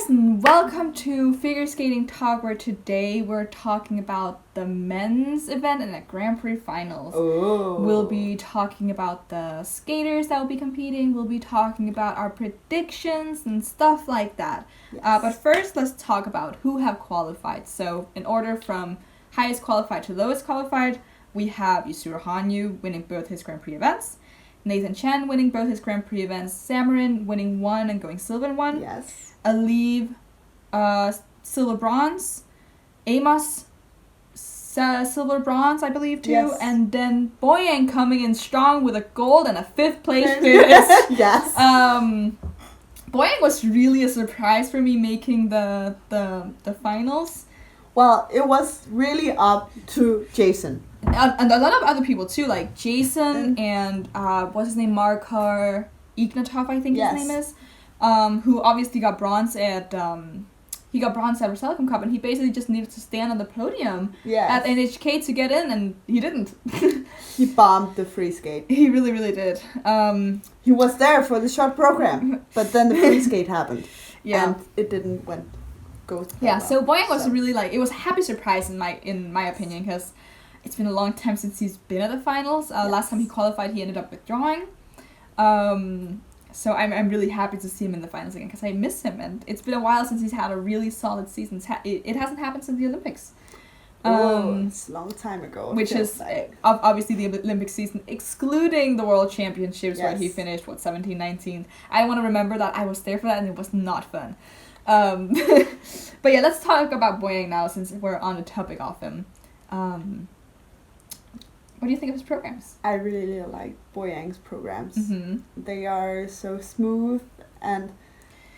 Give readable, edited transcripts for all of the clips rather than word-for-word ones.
and welcome to Figure Skating Talk, where today we're talking about the men's event and the Grand Prix finals. Oh. We'll be talking about the skaters that will be competing. We'll be talking about our predictions and stuff like that. Yes. But first, let's talk about who have qualified. So, in order from highest qualified to lowest qualified, we have Yusuru Hanyu winning both his Grand Prix events, Nathan Chen winning both his Grand Prix events, Samarin winning one and going silver in one. Yes. Aliv, silver bronze, Amos, silver bronze, I believe too, Yes. and then Boyang coming in strong with a gold and a 5th place finish. Yes. Boyang was really a surprise for me making the finals. Well, it was really up to Jason. And a lot of other people too, like Jason and what's his name, Markar Ignatov, I think Yes. his name is, who obviously got bronze at Roselicum Cup, and he basically just needed to stand on the podium Yes. at NHK to get in, and he didn't. He bombed the free skate. He really, really did. He was there for the short program, but then the free skate happened. Yeah. And it didn't go through. Yeah, so Boyang was really it was a happy surprise in my opinion, because it's been a long time since he's been at the finals. Yes. Last time he qualified, he ended up withdrawing. So I'm really happy to see him in the finals again, because I miss him, and it's been a while since he's had a really solid season. It hasn't happened since the Olympics. It's a long time ago. Which is obviously the Olympic season, excluding the World Championships, where he Yes. finished, 17, 19. I want to remember that I was there for that, and it was not fun. But yeah, let's talk about Boyang now, since we're on the topic of him. What do you think of his programs? I really like Boyang's programs. Mm-hmm. They are so smooth and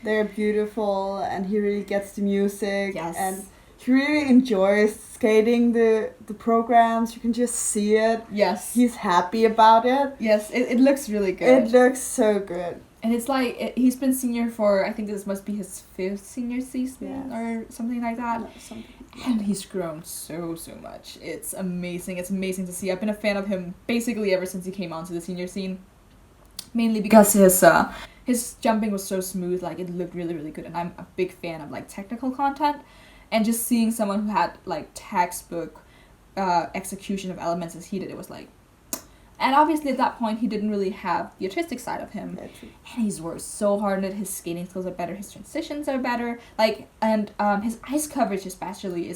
they're beautiful, and he really gets the music. Yes. And he really enjoys skating the programs. You can just see it. Yes. He's happy about it. Yes, it looks really good. It looks so good. And it's he's been senior for, I think this must be his 5th senior season, Yes. or something like that. No, something. And he's grown so much. It's amazing. It's amazing to see. I've been a fan of him basically ever since he came onto the senior scene. Mainly because his jumping was so smooth, it looked really, really good. And I'm a big fan of technical content. And just seeing someone who had textbook execution of elements as he did, it was and obviously at that point he didn't really have the artistic side of him. That's true. And he's worked so hard on it. His skating skills are better, his transitions are better. And his ice coverage especially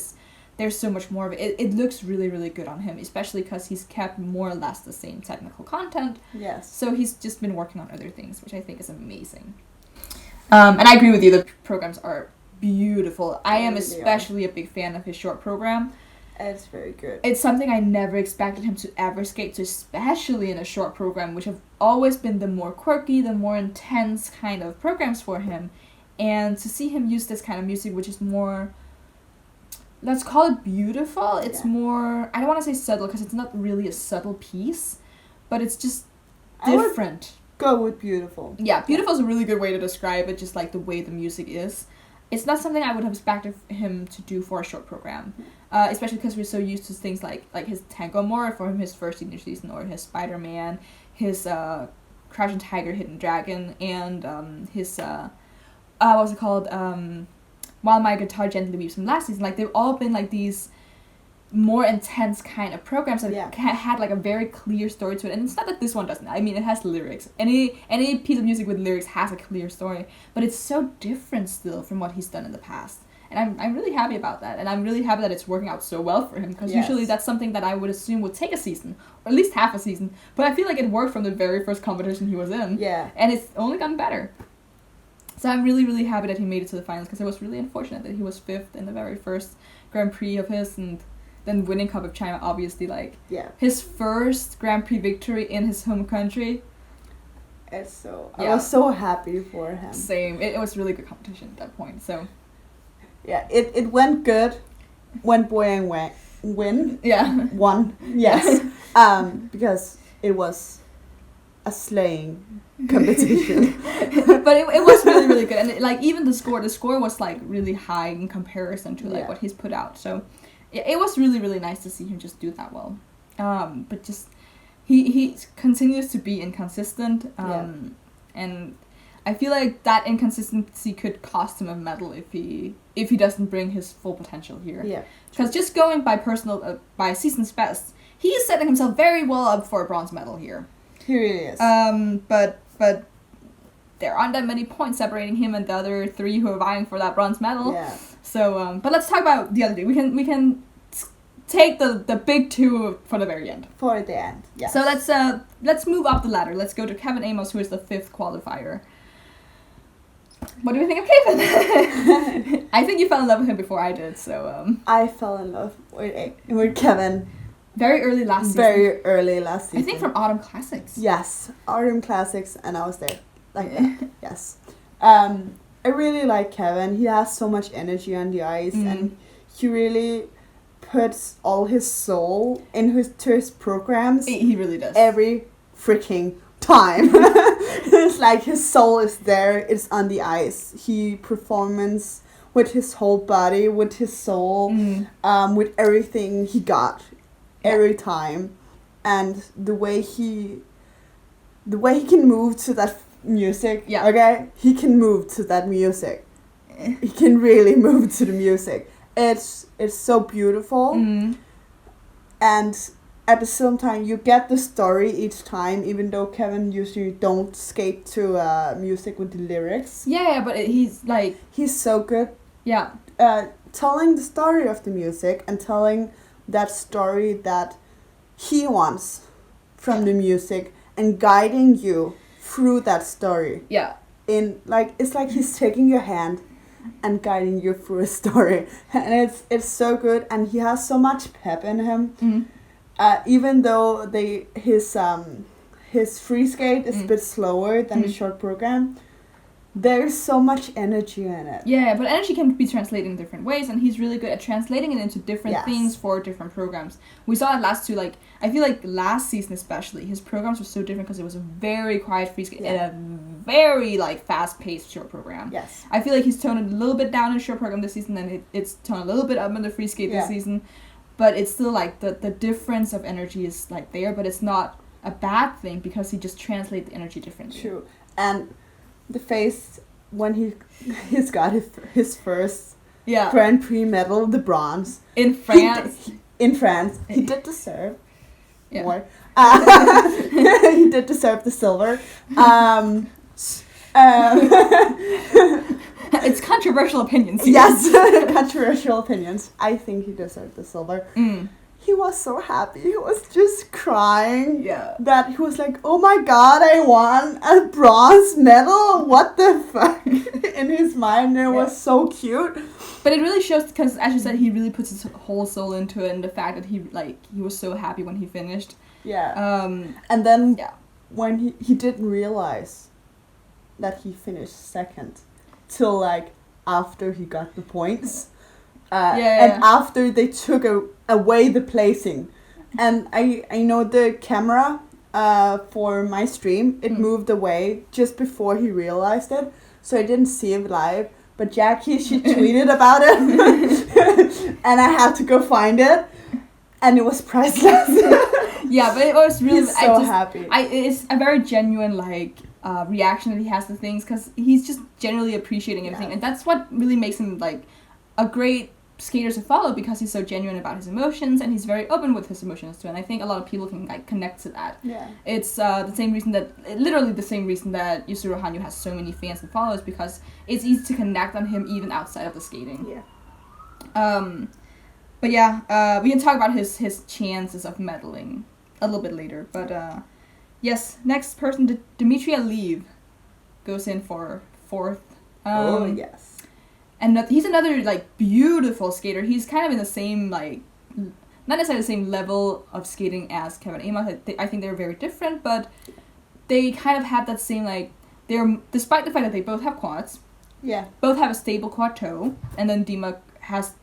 there's so much more of it. It looks really, really good on him, especially because he's kept more or less the same technical content. Yes. So he's just been working on other things, which I think is amazing. And I agree with you, the programs are beautiful. I am especially a big fan of his short program. It's very good. It's something I never expected him to ever skate to, especially in a short program, which have always been the more quirky, the more intense kind of programs for him. And to see him use this kind of music, which is more, let's call it beautiful. It's more, I don't want to say subtle, because it's not really a subtle piece, but it's just different. Go with beautiful. Yeah, beautiful is a really good way to describe it, just the way the music is. It's not something I would have expected him to do for a short program, especially because we're so used to things like his Tango More for his first senior season, or his Spider-Man, his Crouching Tiger, Hidden Dragon, and his what was it called? While My Guitar Gently Weeps from last season. They've all been these more intense kind of programs that had a very clear story to it. And it's not that this one doesn't. I mean, it has lyrics. Any piece of music with lyrics has a clear story, but it's so different still from what he's done in the past. And I'm really happy about that. And I'm really happy that it's working out so well for him, because usually that's something that I would assume would take a season, or at least half a season. But I feel like it worked from the very first competition he was in. Yeah. And it's only gotten better. So I'm really, really happy that he made it to the finals, because it was really unfortunate that he was 5th in the very first Grand Prix of his, and then winning Cup of China, obviously, his first Grand Prix victory in his home country. I was so happy for him. Same. It was really good competition at that point, so. Yeah, it went good when Boyang won. Yes. Because it was a slaying competition. But it was really, really good. And even the score was really high in comparison to what he's put out. So it was really, really nice to see him just do that well. But just he continues to be inconsistent. And I feel like that inconsistency could cost him a medal if he doesn't bring his full potential here. Yeah. Because just going by by season's best, he is setting himself very well up for a bronze medal here. He really is. But there aren't that many points separating him and the other 3 who are vying for that bronze medal. Yeah. So, but let's talk about the other 2. We can take the big 2 for the very end. For the end, yeah. So let's move up the ladder. Let's go to Kevin Amos, who is the 5th qualifier. What do you think of Kevin? I think you fell in love with him before I did, so... I fell in love with Kevin. Very early last season. Very early last season. I think from Autumn Classics. Yes, Autumn Classics, and I was there. Like that. Yes. I really like Kevin. He has so much energy on the ice, and he really puts all his soul to his programs. He really does. Every freaking time. It's like his soul is there, it's on the ice. He performs with his whole body, with his soul, with everything he got every time. And the way he can move to that music, okay? He can move to that music. He can really move to the music. It's so beautiful. And at the same time, you get the story each time, even though Kevin usually don't skate to music with the lyrics. Yeah, but he's like... He's so good. Yeah. Telling the story of the music and telling that story that he wants from the music and guiding you through that story. Yeah. It's like he's taking your hand and guiding you through a story. And it's so good, and he has so much pep in him. Even though his free skate is a bit slower than the short program, there's so much energy in it. Yeah, but energy can be translated in different ways, and he's really good at translating it into different things for different programs. We saw it last 2, like, I feel like last season especially, his programs were so different because it was a very quiet free skate and a very, like, fast-paced short program. Yes. I feel like he's toned it a little bit down in the short program this season, and it's toned a little bit up in the free skate this season. But it's still, like, the difference of energy is, like, there, but it's not a bad thing because he just translates the energy differently. True. And the face when he's got his first Grand Prix medal, the bronze. In France. He did deserve more. He did deserve the silver. It's controversial opinions. Yes, controversial opinions. I think he deserved the silver. He was so happy. He was just crying. Yeah. That he was like, oh my god, I won a bronze medal? What the fuck? In his mind, it was so cute. But it really shows because, as you said, he really puts his whole soul into it, and the fact that he was so happy when he finished. Yeah. And then when he didn't realize that he finished second till like after he got the points. And after they took away the placing. And I know the camera for my stream, it moved away just before he realized it. So I didn't see it live. But Jackie, she tweeted about it. And I had to go find it. And it was priceless. Yeah, but it was really... He's so happy. It's a very genuine, like... reaction that he has to things because he's just generally appreciating everything, and that's what really makes him like a great skater to follow because he's so genuine about his emotions and he's very open with his emotions too. And I think a lot of people can like connect to that. Yeah, it's the same reason that Yuzuru Hanyu has so many fans and followers because it's easy to connect on him even outside of the skating. But we can talk about his chances of medaling a little bit later. But yes, next person, Dmitry Aliyev, goes in for 4th. Yes. And he's another, like, beautiful skater. He's kind of in the same, like, not necessarily the same level of skating as Kevin Amos. I think they're very different, but they kind of have that same, like, despite the fact that they both have quads, both have a stable quad toe, and then Dima has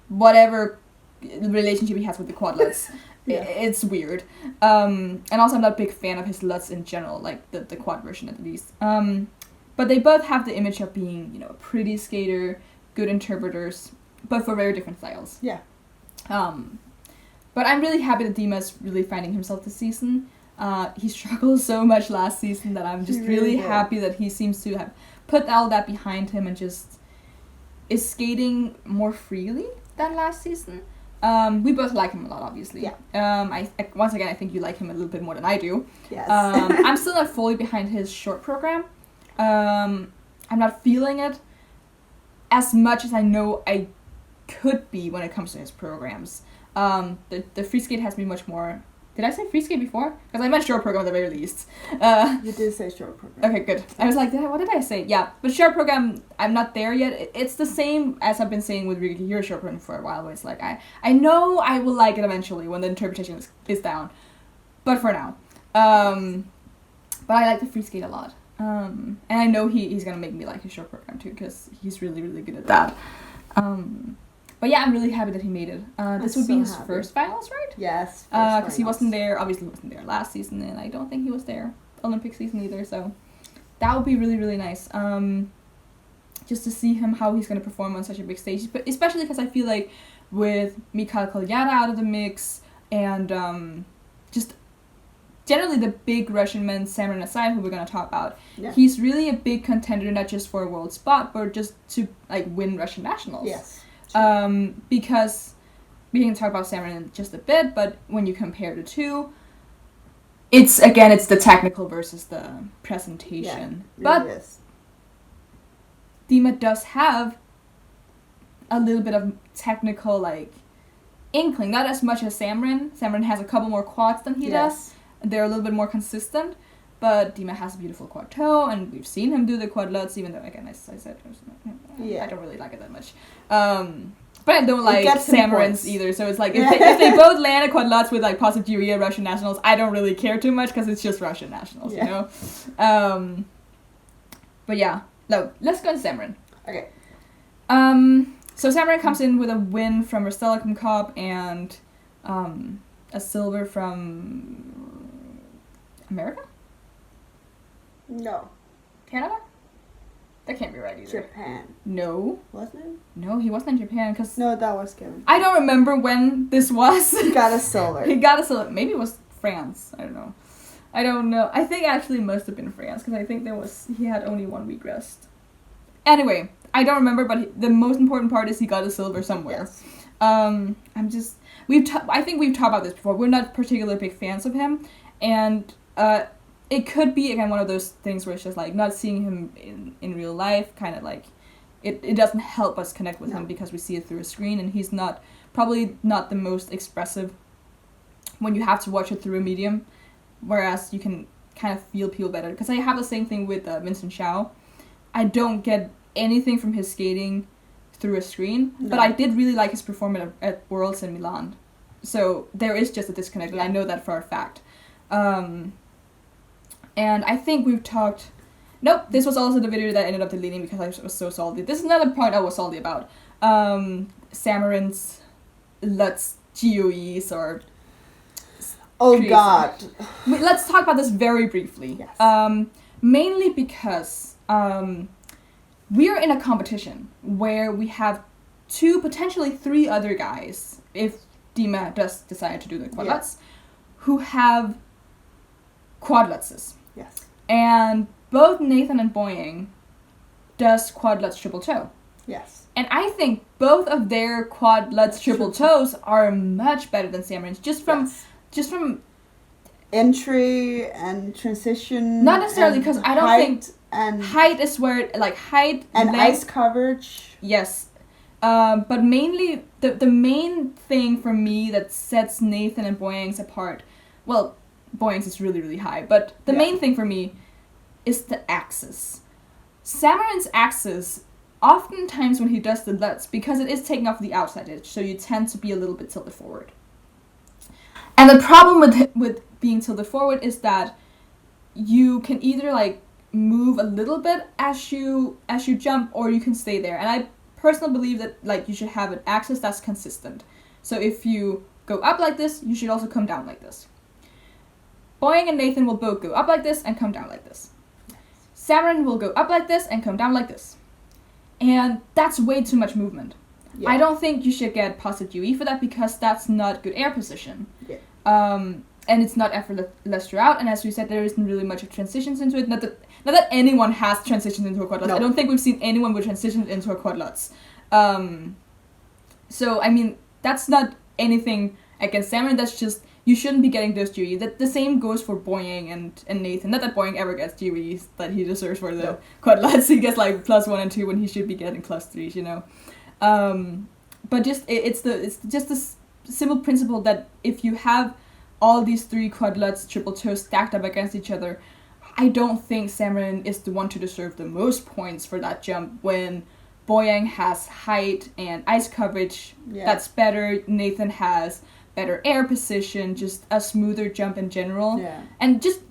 whatever relationship he has with the quadlets. It's weird. And also I'm not a big fan of his LUTs in general, like the quad version at least. But they both have the image of being, you know, a pretty skater, good interpreters, but for very different styles. Yeah. But I'm really happy that Dima's really finding himself this season. He struggled so much last season that I'm just really happy that he seems to have put all that behind him and just is skating more freely than last season. We both like him a lot, obviously. Yeah. I once again, I think you like him a little bit more than I do. Yes. I'm still not fully behind his short program. I'm not feeling it as much as I know I could be when it comes to his programs. The free skate has me much more. Did I say free skate before? Because I meant short program at the very least. You did say short program. Okay, good. I was like, what did I say? Yeah, but short program, I'm not there yet. It's the same as I've been saying with Riki Hero short program for a while, where it's like, I know I will like it eventually when the interpretation is down. But for now. But I like the free skate a lot. And I know he's going to make me like his short program too, because he's really, really good at that. But yeah, I'm really happy that he made it. This would be his first finals, right? Yes. Because he wasn't there, obviously he wasn't there last season, and I don't think he was there Olympic season either, so that would be really, really nice. Just to see him, how he's going to perform on such a big stage, but especially because I feel like with Mikhail Kolyada out of the mix, and just generally the big Russian men, Samrin aside, who we're going to talk about, he's really a big contender, not just for a world spot, but just to like win Russian nationals. Yes. Because we can talk about Samrin in just a bit, but when you compare the two, it's the technical versus the presentation. Yeah, but Dima does have a little bit of technical like inkling, not as much as Samrin. Samrin has a couple more quads than he does. They're a little bit more consistent. But Dima has a beautiful quad toe, and we've seen him do the quad lutz, even though, again, as I said, I don't really like it that much. But I don't like Samarin's either, so it's like, if they both land a quad lutz with, like, positive urea Russian nationals, I don't really care too much, because it's just Russian nationals, you know? But yeah, no, let's go to Samarin. Okay. So Samarin comes in with a win from Rostelikum Cup, and a silver from America? No. Canada? That can't be right either. Japan. No. Wasn't it? No, he wasn't in Japan, because... No, that was Kevin. I don't remember when this was. He got a silver. He got a silver. Maybe it was France. I don't know. I think actually it must have been France, because I think he had only 1 week rest. Anyway, I don't remember, but the most important part is he got a silver somewhere. Yes. I think we've talked about this before. We're not particularly big fans of him, and it could be, again, one of those things where it's just, like, not seeing him in real life, kind of, like, it doesn't help us connect with him because we see it through a screen, and he's probably not the most expressive when you have to watch it through a medium, whereas you can kind of feel people better. Because I have the same thing with Vincent Xiao. I don't get anything from his skating through a screen, but I did really like his performance at Worlds in Milan. So there is just a disconnect, and I know that for a fact. And I think we've talked... Nope, this was also the video that I ended up deleting because I was so salty. This is another point I was salty about. Samarin's Lutz GOEs or... Oh god. Let's talk about this very briefly. Yes. Mainly because we are in a competition where we have 2, potentially 3 other guys, if Dima does decide to do the quad lutz, who have quad lutzes. Yes. And both Nathan and Boying does quad lutz triple toe. Yes. And I think both of their quad lutz triple toes are much better than Samarin's, just from entry and transition. Not necessarily, because I don't think and height is where height and length, ice coverage. Yes. But mainly the main thing for me that sets Nathan and Boying's apart, well, Boying's is really, really high, but the main thing for me is the axis. Samarin's axis, oftentimes when he does the lutz, because it is taking off the outside edge, so you tend to be a little bit tilted forward. And the problem with being tilted forward is that you can either move a little bit as you jump, or you can stay there. And I personally believe that you should have an axis that's consistent. So if you go up like this, you should also come down like this. Boying and Nathan will both go up like this and come down like this. Samarin will go up like this and come down like this. And that's way too much movement. I don't think you should get positive UE for that, because that's not good air position. and it's not effortless throughout. And as we said, there isn't really much of transitions into it. Not that anyone has transitioned into a quad lutz. No. I don't think we've seen anyone with transitioned into a quad lutz. So I mean, that's not anything against Cameron. That's just, you shouldn't be getting those GOE. That the same goes for Boyang and Nathan. Not that Boyang ever gets GOEs that he deserves for the quad lutz. He gets like +1 and 2 when he should be getting +3s, you know. But just it's just this simple principle that if you have all these 3 quad lutz triple toes stacked up against each other, I don't think Cameron is the one to deserve the most points for that jump when Boyang has height and ice coverage that's better. Nathan has better air position, just a smoother jump in general. Yeah. And just,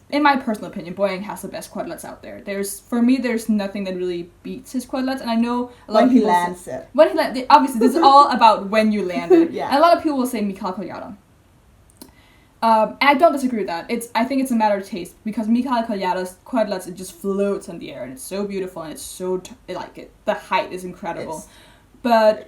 in my personal opinion, Boyang has the best quad lutz out there. For me, there's nothing that really beats his quad lutz. And I know a lot of people... When he lands it. Obviously, this is all about when you land it. And a lot of people will say Mikhail Kolyada. And I don't disagree with that. I think it's a matter of taste, because Mikhail Kolyada's quad lutz, it just floats in the air, and it's so beautiful, and it's so the height is incredible. But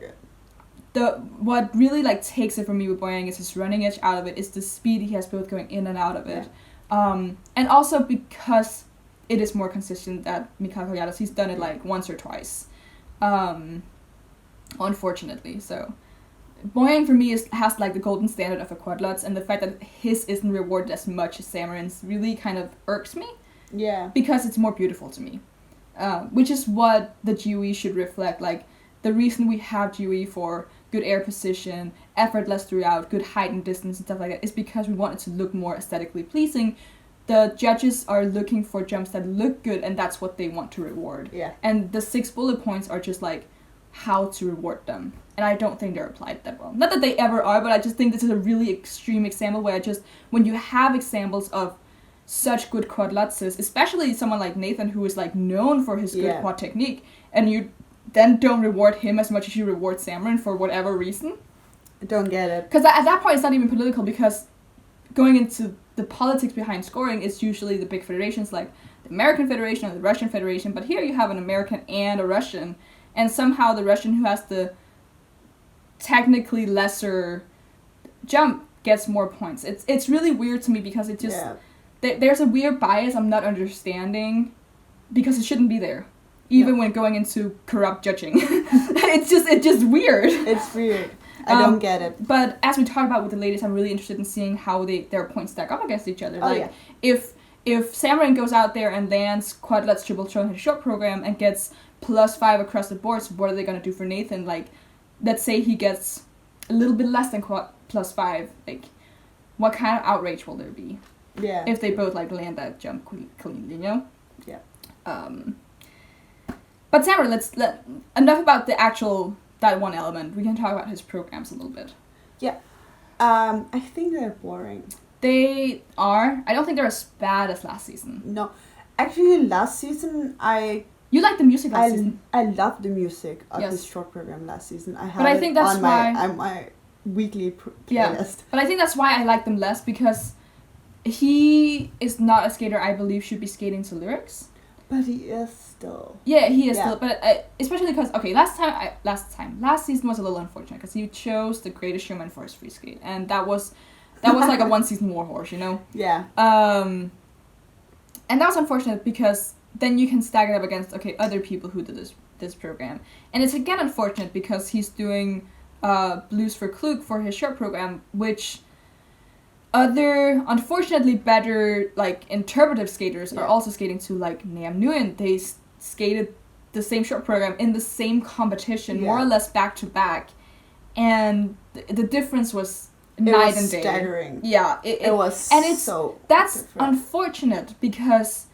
what really like takes it for me with Boyang is his running edge out of it, is the speed he has both going in and out of it. And also because it is more consistent than Mikhail Kolyada's. He's done it like once or twice, unfortunately. So Boyang for me has like the golden standard of a quad lutz, and the fact that his isn't rewarded as much as Cameron's really kind of irks me. Yeah. Because it's more beautiful to me, which is what the GOE should reflect. Like, the reason we have GOE for good air position, effortless throughout, good height and distance and stuff like that is because we want it to look more aesthetically pleasing. The judges are looking for jumps that look good, and that's what they want to reward. Yeah. And the 6 bullet points are just like how to reward them. And I don't think they're applied that well. Not that they ever are, but I just think this is a really extreme example where when you have examples of such good quad lutzes, especially someone like Nathan, who is like known for his good quad technique, and you then don't reward him as much as you reward Cameron for whatever reason. I don't get it. Because at that point it's not even political, because going into the politics behind scoring is usually the big federations like the American Federation or the Russian Federation, but here you have an American and a Russian, and somehow the Russian who has the technically lesser jump gets more points. It's really weird to me, because it just there's a weird bias I'm not understanding, because it shouldn't be there. Even when going into corrupt judging. It's just weird. It's weird. I don't get it. But as we talked about with the ladies, I'm really interested in seeing how their points stack up against each other. If Cameron goes out there and lands quad lutz triple toe in his short program and gets +5 across the board, so what are they going to do for Nathan? Like, let's say he gets a little bit less than +5. Like, what kind of outrage will there be? Yeah. If they both, like, land that jump cleanly, you know? Yeah. But Cameron, enough about that one element. We can talk about his programs a little bit. Yeah. I think they're boring. They are. I don't think they're as bad as last season. No. Actually, last season, You liked the music last season. I loved the music of his short program last season. I have it on my weekly playlist. Yeah. But I think that's why I like them less, because he is not a skater I believe should be skating to lyrics. But he is still. Yeah, he is still. But especially because, last season was a little unfortunate, because he chose The Greatest Showman for his free skate, and that was like a 1-season warhorse, you know. Yeah. And that was unfortunate, because then you can stack it up against other people who did this program, and it's again unfortunate because he's doing Blues for Klug for his short program, which other unfortunately better like interpretive skaters are also skating to, like Nam Nguyen. They skated the same short program in the same competition, more or less back to back, and the difference was night and day. Staggering. Yeah, it was, and it's so that's different. Unfortunate, because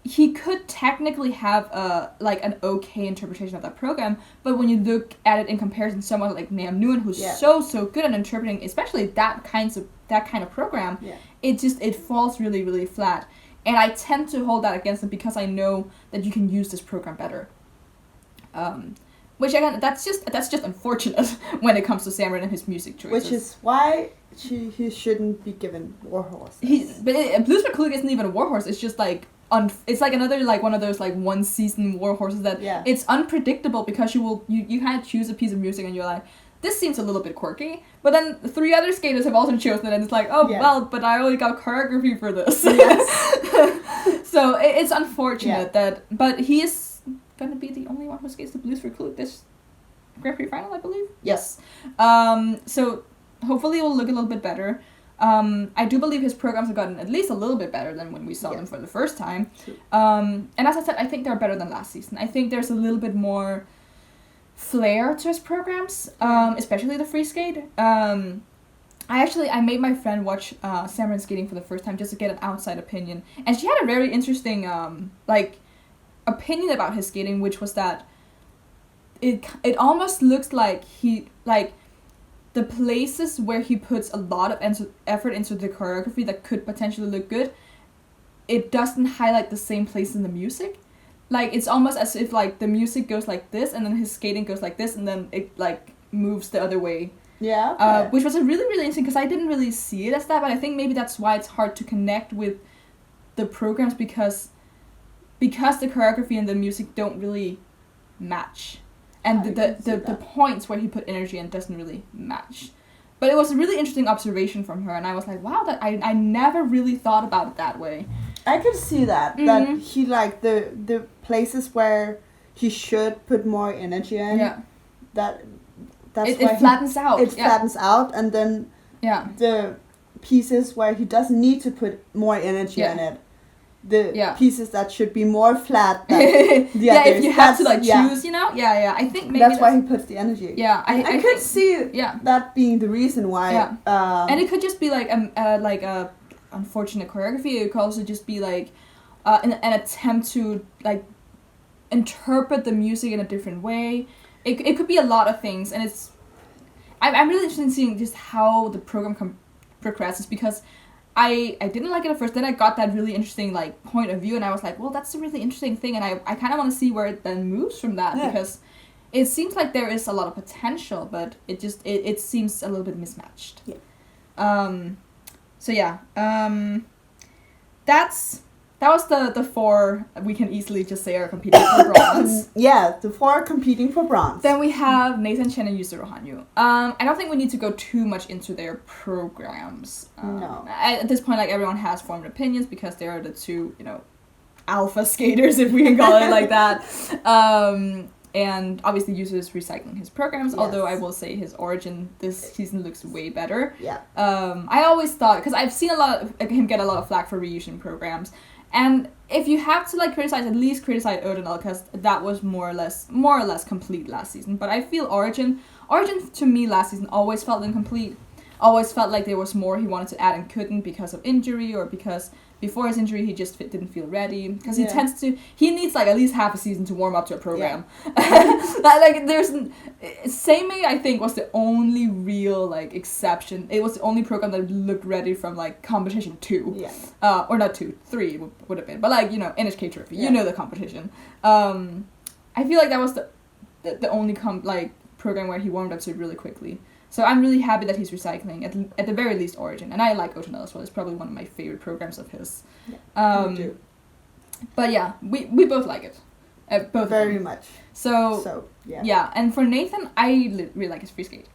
he could technically have an okay interpretation of that program, but when you look at it in comparison to someone like Nam Nguyen, who's so good at interpreting, especially that kind of program, it falls really, really flat. And I tend to hold that against him, because I know that you can use this program better. Which again, that's just unfortunate when it comes to Cameron and his music choices. Which is why he shouldn't be given warhorses. Blues for Klug isn't even a warhorse. It's just like it's like another like one of those like 1-season warhorses that it's unpredictable, because you kind of choose a piece of music and you're like, this seems a little bit quirky. But then 3 other skaters have also chosen it, and it's like, oh, well, but I only got choreography for this. Yes. So it's unfortunate but he is going to be the only one who skates the blues for Klute this Grand Prix final, I believe. Yes. So hopefully it will look a little bit better. I do believe his programs have gotten at least a little bit better than when we saw them for the first time. True. And as I said, I think they're better than last season. I think there's a little bit more flair to his programs, especially the free skate. I made my friend watch Samurai skating for the first time just to get an outside opinion, and she had a very interesting opinion about his skating, which was that it almost looks like the places where he puts a lot of effort into the choreography that could potentially look good, it doesn't highlight the same place in the music. Like, it's almost as if, like, the music goes like this, and then his skating goes like this, and then it, like, moves the other way. Yeah. Okay. Which was a really, really interesting, because I didn't really see it as that, but I think maybe that's why it's hard to connect with the programs, because the choreography and the music don't really match. And the points where he put energy in doesn't really match. But it was a really interesting observation from her, and I was like, wow, that I never really thought about it that way. I could see that he, like, the places where he should put more energy in, that's it flattens out. It flattens out, and then the pieces where he doesn't need to put more energy in it, the pieces that should be more flat than the others. If you have to, like, choose, you know? I think maybe that's why he puts the energy. I could see that being the reason why. And it could just be, like, a unfortunate choreography. It could also just be, like, an attempt to, like, interpret the music in a different way. It could be a lot of things, and I'm really interested in seeing just how the program progresses, because I didn't like it at first, then I got that really interesting, like, point of view, and I was like, well, that's a really interesting thing, and I kind of want to see where it then moves from that, because it seems like there is a lot of potential, but it seems a little bit mismatched. That was the 4 we can easily just say are competing for bronze. The 4 competing for bronze. Then we have Nathan Chen and Yuzuru Hanyu. I don't think we need to go too much into their programs. No. At this point, like, everyone has formed opinions because they are the 2, alpha skaters, if we can call it like that. And obviously Yuzuru is recycling his programs, although I will say his origin this season looks way better. I always thought, because I've seen him get a lot of flack for reusing programs, and if you have to, like, criticize, at least criticize Odinel, because that was more or less complete last season. But I feel Origin to me last season always felt incomplete. Always felt like there was more he wanted to add and couldn't because of injury, or because before his injury he just didn't feel ready. Because he needs, like, at least half a season to warm up to a program. Seimei, I think, was the only real, like, exception. It was the only program that looked ready from, like, competition 2. Or not 2, 3 would have been. But, like, NHK Trophy, the competition. I feel like that was the only program where he warmed up to it really quickly. So I'm really happy that he's recycling, at the very least, Origin. And I like Otonel as well. It's probably one of my favorite programs of his. Me too. But yeah, we both like it. Both very much. So yeah. And for Nathan, I really like his free skate.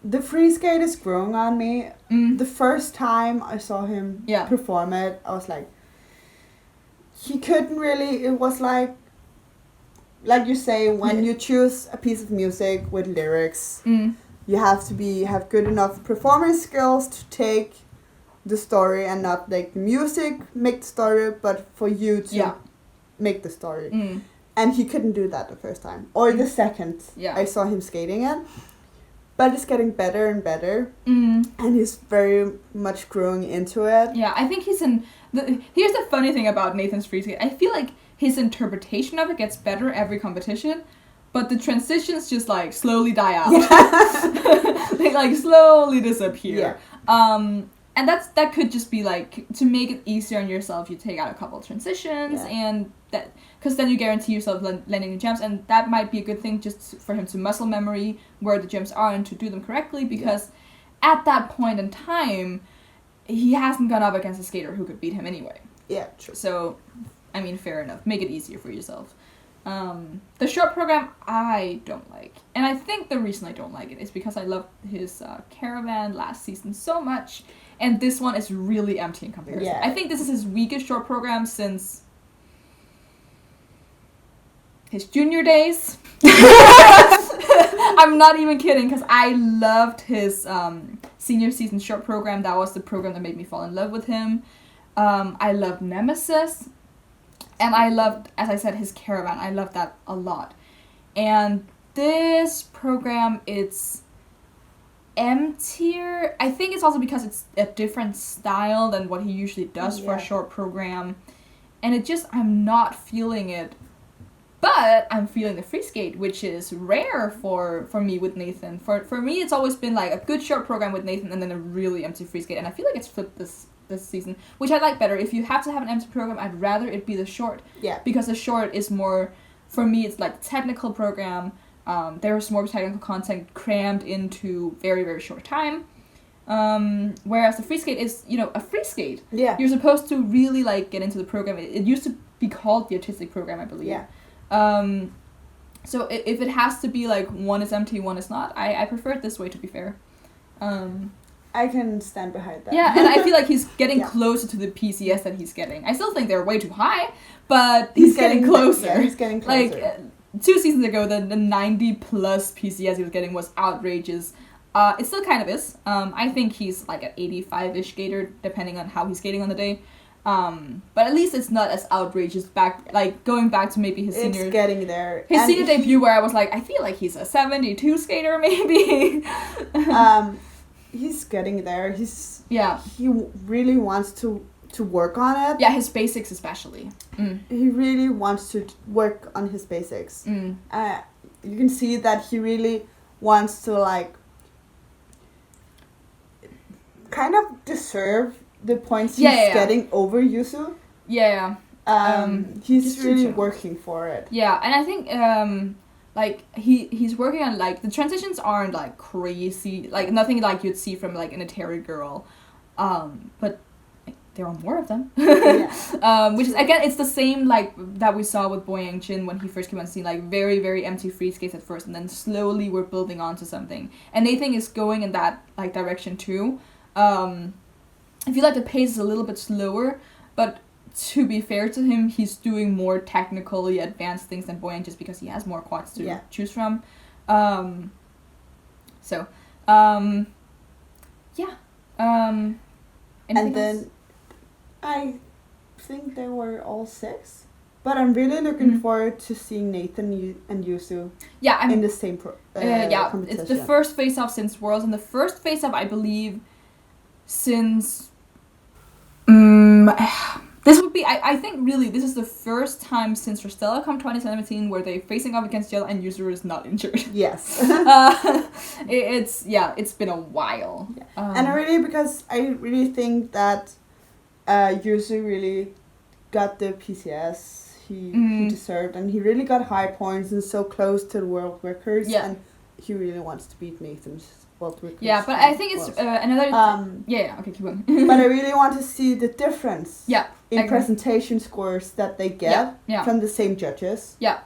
The free skate is growing on me. The first time I saw him perform it, I was like, he couldn't really, it was like you say, when you choose a piece of music with lyrics, you have to have good enough performance skills to take the story and not like the music make the story, but for you to make the story. And he couldn't do that the first time. Or the second I saw him skating it. But it's getting better and better. And he's very much growing into it. Yeah, I think here's the funny thing about Nathan's free skate. I feel like his interpretation of it gets better every competition, but the transitions just, like, slowly die out. They, like, slowly disappear. And that could just be, like, to make it easier on yourself, you take out a couple of transitions, and that, because then you guarantee yourself landing the jumps, and that might be a good thing just for him to muscle memory where the jumps are and to do them correctly, because at that point in time, he hasn't gone up against a skater who could beat him anyway. Yeah, true. So, I mean, fair enough. Make it easier for yourself. The short program I don't like. And I think the reason I don't like it is because I loved his Caravan last season so much. And this one is really empty in comparison. Yeah. I think this is his weakest short program since his junior days. I'm not even kidding, because I loved his senior season short program. That was the program that made me fall in love with him. I loved Nemesis. And I loved, as I said, his Caravan. I loved that a lot. And this program, it's emptier. I think it's also because it's a different style than what he usually does for a short program. And it just, I'm not feeling it. But I'm feeling the free skate, which is rare for me with Nathan. For me, it's always been like a good short program with Nathan and then a really empty free skate. And I feel like it's flipped this season, which I like better. If you have to have an empty program, I'd rather it be the short. Yeah. Because the short is more, for me, it's like technical program. There's more technical content crammed into very, very short time. Whereas the free skate is, a free skate. Yeah. You're supposed to really like get into the program. It used to be called the artistic program, I believe. Yeah. So if it has to be like one is empty, one is not, I prefer it this way, to be fair. I can stand behind that. Yeah, and I feel like he's getting closer to the PCS that he's getting. I still think they're way too high, but he's getting closer. Yeah, he's getting closer. Like, 2 seasons ago, the 90 plus PCS he was getting was outrageous. It still kind of is. I think he's like an 85-ish skater, depending on how he's skating on the day. But at least it's not as outrageous going back to maybe his senior... It's getting there. His senior debut where I was like, I feel like he's a 72 skater, maybe. He's getting there. He really wants to work on it. Yeah, his basics especially. He really wants to work on his basics. You can see that he really wants to like kind of deserve the points he's getting over Yuzu. Yeah. He's really working for it. Yeah, and I think he's working on like the transitions aren't like crazy, like nothing like you'd see from like an Atari girl, but like, there are more of them. Which is again, it's the same like that we saw with Boy Yang Jin when he first came on scene, like very very empty free skates at first, and then slowly we're building onto something. And Nathan is going in that like direction too. I feel like the pace is a little bit slower, but to be fair to him, he's doing more technically advanced things than Boyan just because he has more quads to choose from. And then I think they were all 6. But I'm really looking forward to seeing Nathan and Yuzu in the same competition. It's the first face-off since Worlds, and the first face-off, I believe, since... this would be, I think really, this is the first time since RostellaCom 2017 where they're facing off against Yell and Yuzu is not injured. Yes. It's been a while. Yeah. And I really think that Yuzu really got the PCS he deserved, and he really got high points and so close to the world records, and he really wants to beat Nathan's world records. Yeah, but I think it's another... okay, keep going. But I really want to see the difference in presentation scores that they get from the same judges. I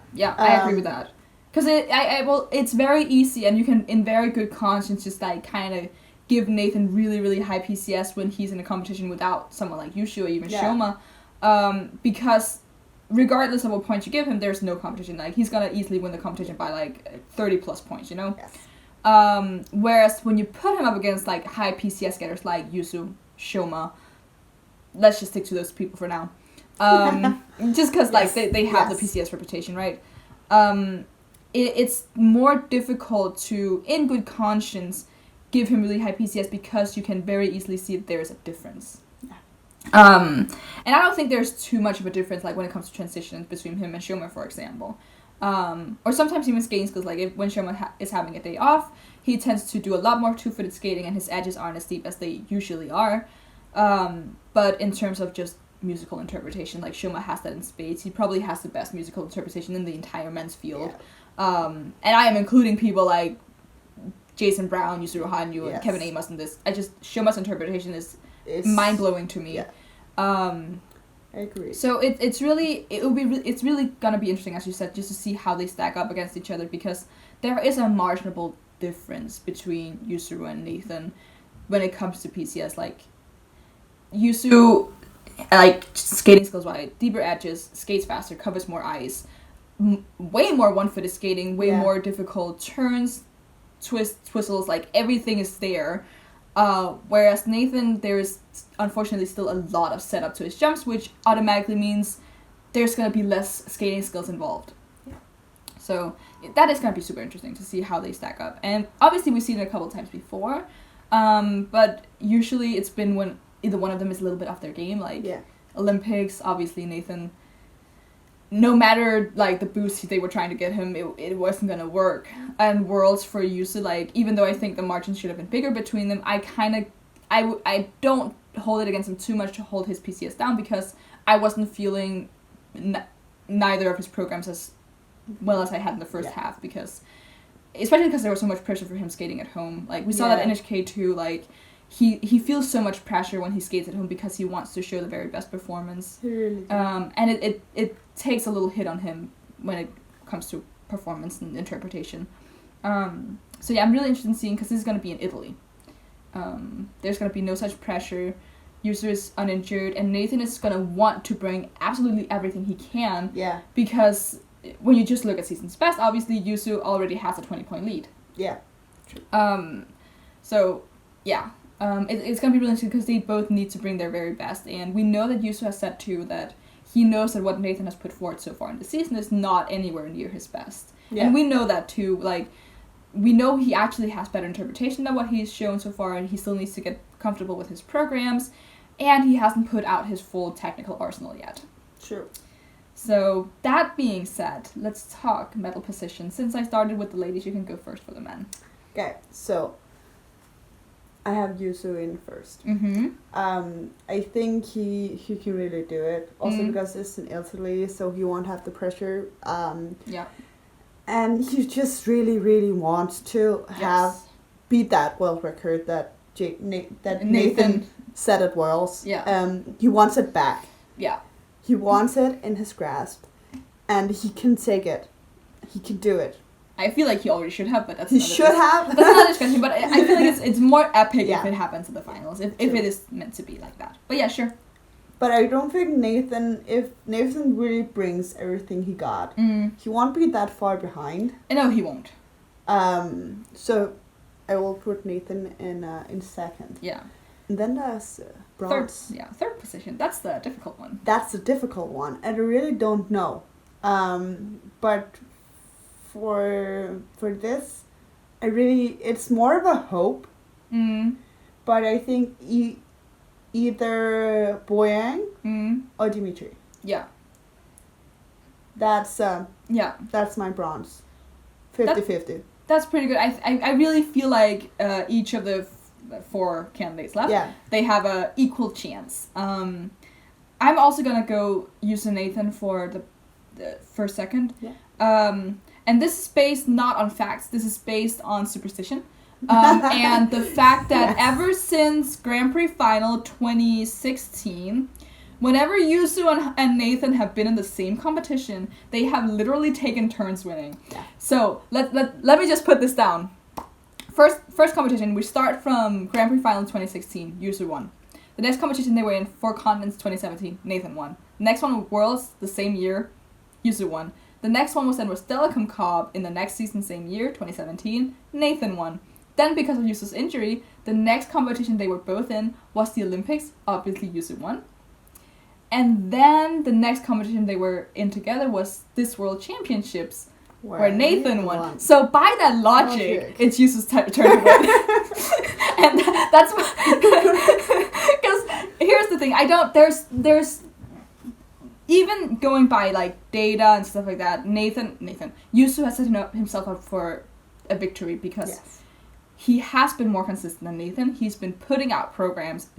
agree with that. Because it's very easy, and you can, in very good conscience, just like kind of give Nathan really, really high PCS when he's in a competition without someone like Yushu or even Shoma. Because regardless of what points you give him, there's no competition. Like, he's gonna easily win the competition by like 30 plus points, you know? Yes. Whereas when you put him up against like high PCS getters like Yuzu, Shoma, let's just stick to those people for now. Just because like they have the PCS reputation, right? It's more difficult to, in good conscience, give him really high PCS because you can very easily see that there's a difference. And I don't think there's too much of a difference, like when it comes to transitions between him and Shoma, for example. Or sometimes even skating skills, like when Shoma is having a day off, he tends to do a lot more two-footed skating and his edges aren't as steep as they usually are. But in terms of just musical interpretation, like Shoma has that in spades. He probably has the best musical interpretation in the entire men's field. And I am including people like Jason Brown, Yusuru Hanyu, and Kevin Amos in this. Shoma's interpretation is mind-blowing to me. I agree. So it's really gonna be interesting, as you said, just to see how they stack up against each other, because there is a marginal difference between Yusuru and Nathan when it comes to PCS. Like, Yusuru, like, skating skills wise, deeper edges, skates faster, covers more ice, way more one-footed skating, way more difficult turns, twistles, like, everything is there. Whereas Nathan, there's unfortunately still a lot of setup to his jumps, which automatically means there's going to be less skating skills involved. Yeah. So that is going to be super interesting to see how they stack up. And obviously we've seen it a couple times before, but usually it's been when either one of them is a little bit off their game. Like Olympics, obviously Nathan, no matter like the boost they were trying to get him, it wasn't gonna work. And Worlds for Yusu, like, even though I think the margins should have been bigger between them, I don't hold it against him too much to hold his PCS down, because I wasn't feeling neither of his programs as well as I had in the first half, because especially because there was so much pressure for him skating at home. Like, we saw that NHK too, like, he feels so much pressure when he skates at home because he wants to show the very best performance. Really and it takes a little hit on him when it comes to performance and interpretation. So yeah, I'm really interested in seeing, because this is going to be in Italy. There's going to be no such pressure. Yusu is uninjured, and Nathan is going to want to bring absolutely everything he can. Yeah. Because when you just look at season's best, obviously Yusu already has a 20-point lead. Yeah. True. So yeah. It's going to be really interesting because they both need to bring their very best, and we know that Yusu has said too that he knows that what Nathan has put forward so far in the season is not anywhere near his best. Yeah. And we know that too. Like, we know he actually has better interpretation than what he's shown so far, and he still needs to get comfortable with his programs, and he hasn't put out his full technical arsenal yet. True. So, that being said, let's talk medal position. Since I started with the ladies, you can go first for the men. Okay, so I have Yusu in first. I think he can really do it. Also because it's in Italy, so he won't have the pressure. And he just really, really wants to beat that world record that Nathan set at Worlds. Yeah. He wants it back. Yeah. He wants it in his grasp, and he can take it. He can do it. I feel like he already should have, but that's he should have. That's another discussion. But I feel like it's more epic if it happens in the finals, if it is meant to be like that. But yeah, sure. But I don't think if Nathan really brings everything he got, he won't be that far behind. No, he won't. So I will put Nathan in second. Yeah. And then there's bronze. Third position. That's the difficult one. That's the difficult one, and I really don't know. But for this, it's more of a hope. But I think either Boyang or Dimitri. Yeah. That's my bronze. 50-50. That's pretty good. I really feel like each of the 4 candidates left, they have a equal chance. I'm also gonna go use Nathan for the first second. Yeah. And this is based not on facts. This is based on superstition. And the fact that ever since Grand Prix Final 2016, whenever Yusu and Nathan have been in the same competition, they have literally taken turns winning. Yeah. So let me just put this down. First competition, we start from Grand Prix Final 2016, Yusu won. The next competition they were in, 4 Continents 2017, Nathan won. The next one, Worlds, the same year, Yusu won. The next one was then with Telecom Cobb in the next season, same year, 2017, Nathan won. Then, because of Yusu's injury, the next competition they were both in was the Olympics. Obviously, Yusu won. And then the next competition they were in together was this World Championships, where Nathan won. So, by that logic, it's Yusu's turn to win. And that's because here's the thing. There's even going by like data and stuff like that, Yusu has set himself up for a victory because he has been more consistent than Nathan. He's been putting out programs.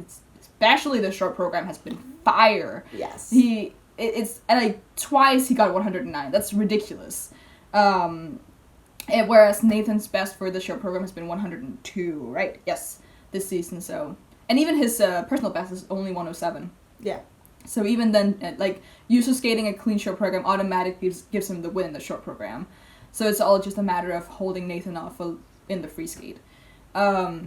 Especially the short program has been fire. Yes. It's like twice he got 109. That's ridiculous. Whereas Nathan's best for the short program has been 102, right? Yes, this season. So, and even his personal best is only 107. Yeah. So even then, like, Yusu skating a clean short program automatically gives him the win in the short program. So it's all just a matter of holding Nathan off in the free skate. But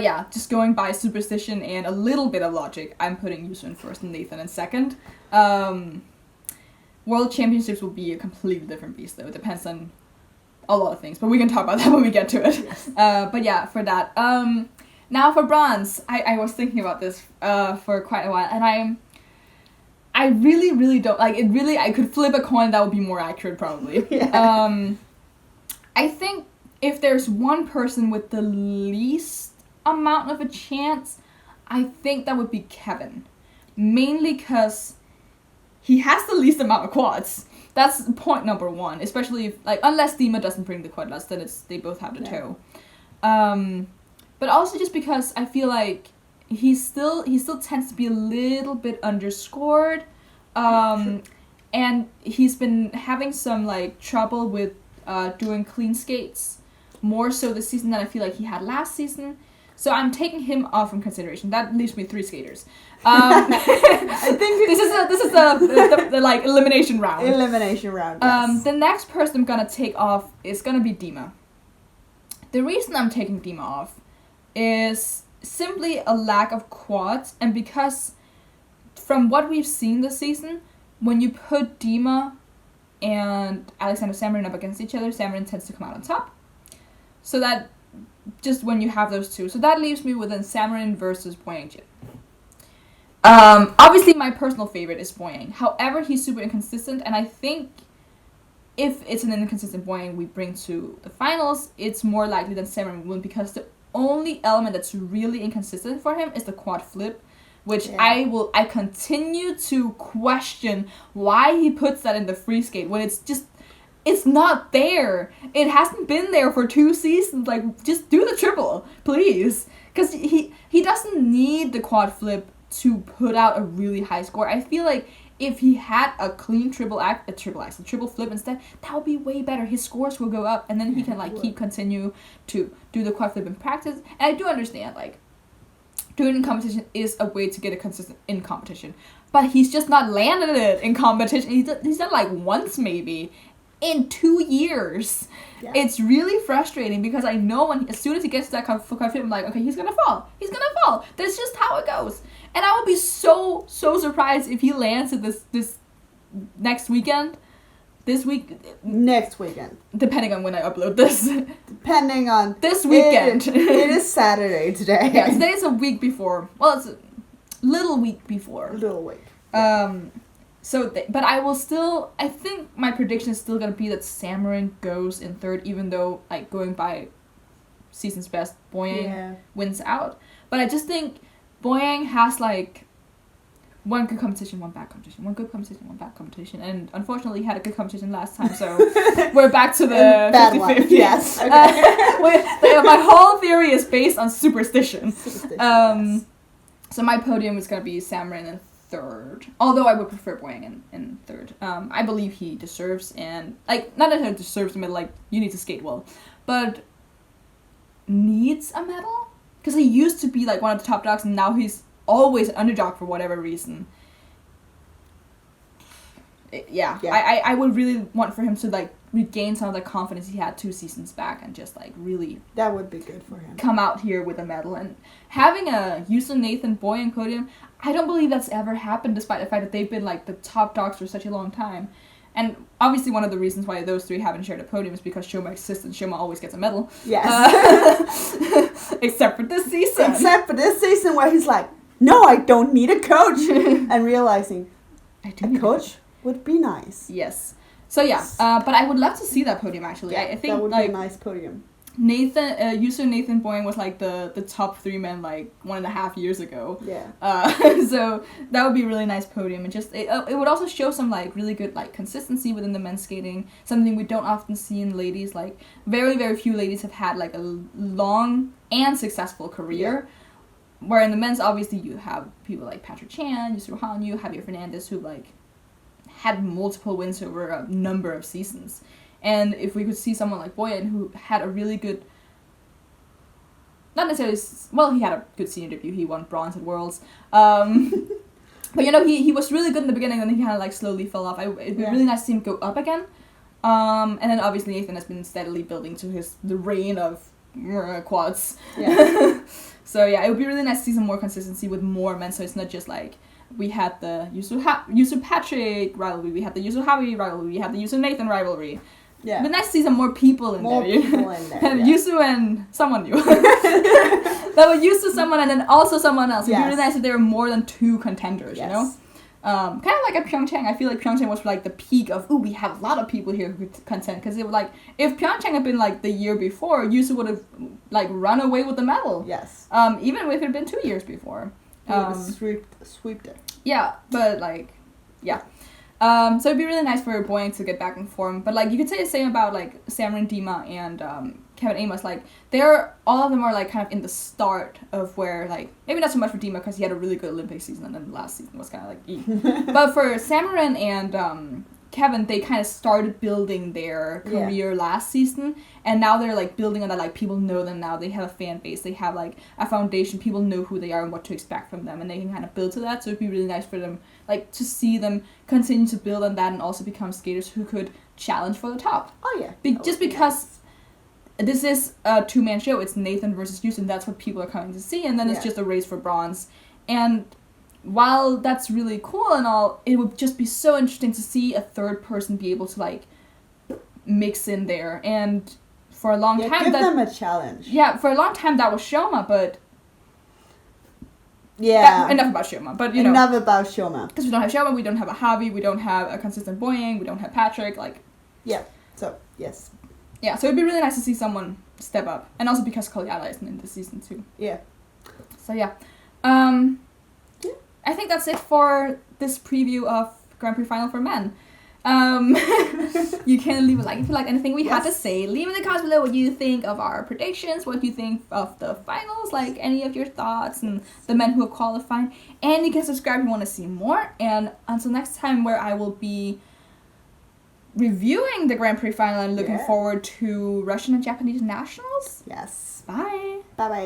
yeah, just going by superstition and a little bit of logic, I'm putting Yusu in first and Nathan in second. World Championships will be a completely different beast, though. It depends on a lot of things, but we can talk about that when we get to it. Yes. But yeah, for that. Now for bronze, I was thinking about this for quite a while, and I really, really don't, like, it really, I could flip a coin that would be more accurate, probably. Yeah. I think if there's one person with the least amount of a chance, I think that would be Kevin. Mainly because he has the least amount of quads. That's point number one, especially if, like, unless Dima doesn't bring the quad last, then they both have the toe. But also just because I feel like he still tends to be a little bit underscored, and he's been having some, like, trouble with doing clean skates, more so this season than I feel like he had last season. So I'm taking him off from consideration. That leaves me 3 skaters. I think this is the like elimination round. Elimination round. Yes. The next person I'm gonna take off is gonna be Dima. The reason I'm taking Dima off is simply a lack of quads, and because from what we've seen this season, when you put Dima and Alexander Samarin up against each other, Samarin tends to come out on top. So that just when you have those two. So that leaves me within Samarin versus Boyang Jin. Obviously my personal favorite is Boyang. However, he's super inconsistent, and I think if it's an inconsistent Boyang we bring to the finals, it's more likely that Samarin will win, because the only element that's really inconsistent for him is the quad flip, which I continue to question why he puts that in the free skate when it's not there. It hasn't been there for 2 seasons. Like, just do the triple, please. Because he doesn't need the quad flip to put out a really high score. I feel like if he had a clean triple flip instead, that would be way better. His scores will go up, and then he can, like, continue to do the quad flip in practice. And I do understand, like, doing it in competition is a way to get it consistent in competition. But he's just not landed it in competition. He's done, like, once maybe in 2 years. Yeah. It's really frustrating, because I know as soon as he gets to that quad flip, I'm like, okay, he's gonna fall. That's just how it goes. And I would be so surprised if he lands it this next weekend. Next weekend. Depending on when I upload this. Depending on... This weekend. It is Saturday today. Yeah, today is a week before. Well, it's a little week before. Little week. But I will still... I think my prediction is still going to be that Samarin goes in third, even though, like, going by season's best, Boyang wins out. But I just think Boyang has, like, one good competition, one bad competition, one good competition, one bad competition, and unfortunately he had a good competition last time, so we're back to the bad 50-50. one. Yes. Okay. My whole theory is based on superstition. Yes. So my podium is going to be Samarin in third, although I would prefer Boyang in third. I believe he deserves, and, like, not necessarily deserves a medal, like, you need to skate well, but needs a medal? Because he used to be, like, one of the top dogs, and now he's always an underdog for whatever reason. I would really want for him to, like, regain some of the confidence he had 2 seasons back, and just, like, really... That would be good for him. Come out here with a medal. And having a Yusu, Nathan, Boyang podium, I don't believe that's ever happened, despite the fact that they've been, like, the top dogs for such a long time. And obviously one of the reasons why those 3 haven't shared a podium is because Shoma exists, and Shoma always gets a medal. Yes. Except for this season. Where he's like, no, I don't need a coach. And realizing, a coach would be nice. Yes. So yeah, but I would love to see that podium, actually. Yeah, I think that would like, be a nice podium. Yusu, Nathan, Boyang was like the top 3 men like 1.5 years ago. Yeah. So that would be a really nice podium, and just it would also show some like really good like consistency within the men's skating, something we don't often see in ladies. Like very, very few ladies have had like a long and successful career. Yeah. Where in the men's, obviously, you have people like Patrick Chan, Yusuru Hanyu, Javier Fernandez, who like had multiple wins over a number of seasons. And if we could see someone like Boyan, who had a really good, not necessarily, well, he had a good senior debut. He won bronze at Worlds. But you know, he was really good in the beginning, and then he kind of like slowly fell off. It'd be really nice to see him go up again. And then obviously Nathan has been steadily building to the reign of quads. Yeah. So yeah, it would be really nice to see some more consistency with more men. So it's not just like we had the Yusu Patrick rivalry, we had the Yusu Javi rivalry, we had the Yusu Nathan rivalry. Yeah. It'd be nice to see some more people in there. More people in there. And Yusu and someone new. That would Yusu someone and then also someone else. It'd be really nice if there were more than 2 contenders, you know? Kind of like at Pyeongchang. I feel like Pyeongchang was like the peak of, we have a lot of people here who could contend. Because it was like, if Pyeongchang had been like the year before, Yusu would have like run away with the medal. Yes. Even if it had been 2 years before. He would have sweeped it. Yeah, but like, yeah. So it'd be really nice for Boyang to get back in form. But like, you could say the same about like Cameron Dima and Kevin Amos. Like, all of them are like kind of in the start of where like, maybe not so much for Dima because he had a really good Olympic season and then the last season was kind of like But for Samarin and Kevin, they kind of started building their career last season, and now they're like building on that. Like, people know them now. They have a fan base. They have like a foundation. People know who they are and what to expect from them, and they can kind of build to that. So it'd be really nice for them, like, to see them continue to build on that and also become skaters who could challenge for the top. Oh yeah. Just because this is a 2-man show. It's Nathan versus Houston. That's what people are coming to see, and then it's just a race for bronze. And while that's really cool and all, it would just be so interesting to see a third person be able to like mix in there. And for a long time, give them a challenge. Yeah, for a long time that was Shoma, but enough about Shoma. But enough about Shoma, because we don't have Shoma, we don't have a Javi, we don't have a consistent Boyang, we don't have Patrick. Like, so yes, so it'd be really nice to see someone step up, and also because Kolyala isn't in this season too. Yeah. So I think that's it for this preview of Grand Prix Final for Men. You can leave a like if you like anything we had to say. Leave in the comments below what you think of our predictions, what you think of the finals, like any of your thoughts and the men who have qualified. And you can subscribe if you want to see more. And until next time, where I will be reviewing the Grand Prix Final and looking forward to Russian and Japanese nationals. Yes. Bye. Bye-bye.